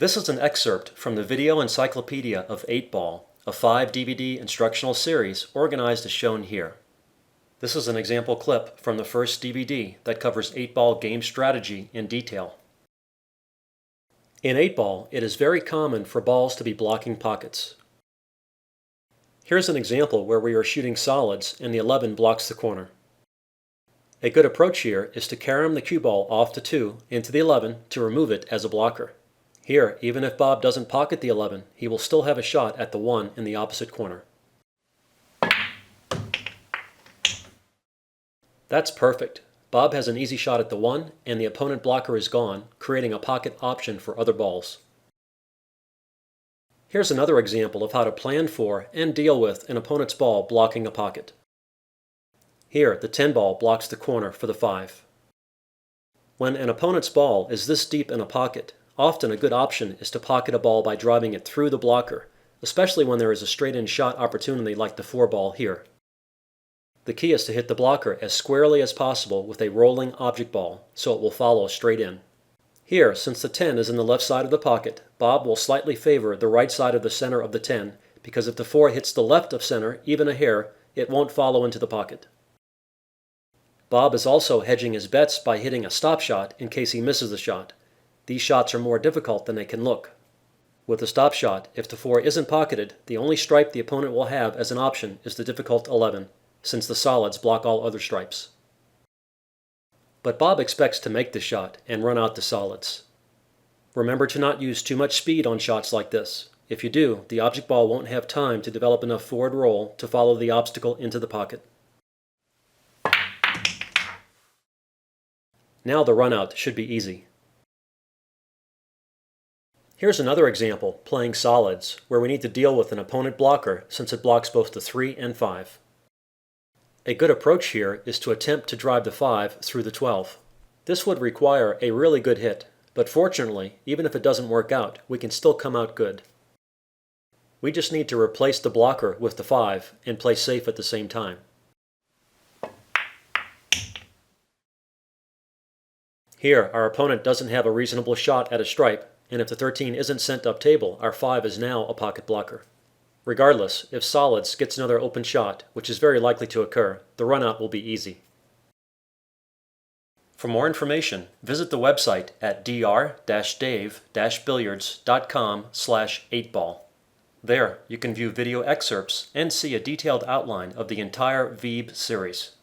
This is an excerpt from the Video Encyclopedia of 8 Ball, a 5-DVD instructional series organized as shown here. This is an example clip from the first DVD that covers 8 Ball game strategy in detail. In 8 Ball, it is very common for balls to be blocking pockets. Here's an example where we are shooting solids and the 11 blocks the corner. A good approach here is to carom the cue ball off to 2 into the 11 to remove it as a blocker. Here, even if Bob doesn't pocket the 11, he will still have a shot at the 1 in the opposite corner. That's perfect. Bob has an easy shot at the 1, and the opponent blocker is gone, creating a pocket option for other balls. Here's another example of how to plan for and deal with an opponent's ball blocking a pocket. Here, the 10 ball blocks the corner for the 5. When an opponent's ball is this deep in a pocket, often a good option is to pocket a ball by driving it through the blocker, especially when there is a straight-in shot opportunity like the 4 ball here. The key is to hit the blocker as squarely as possible with a rolling object ball, so it will follow straight in. Here, since the 10 is in the left side of the pocket, Bob will slightly favor the right side of the center of the 10, because if the 4 hits the left of center even a hair, it won't follow into the pocket. Bob is also hedging his bets by hitting a stop shot in case he misses the shot. These shots are more difficult than they can look. With a stop shot, if the 4 isn't pocketed, the only stripe the opponent will have as an option is the difficult 11, since the solids block all other stripes. But Bob expects to make the shot and run out the solids. Remember to not use too much speed on shots like this. If you do, the object ball won't have time to develop enough forward roll to follow the obstacle into the pocket. Now the run out should be easy. Here's another example, playing solids, where we need to deal with an opponent blocker since it blocks both the 3 and 5. A good approach here is to attempt to drive the 5 through the 12. This would require a really good hit, but fortunately, even if it doesn't work out, we can still come out good. We just need to replace the blocker with the 5 and play safe at the same time. Here, our opponent doesn't have a reasonable shot at a stripe, and if the 13 isn't sent up table, our 5 is now a pocket blocker. Regardless, if solids gets another open shot, which is very likely to occur, the run-out will be easy. For more information, visit the website at dr-dave-billiards.com/8ball. There, you can view video excerpts and see a detailed outline of the entire VEEB series.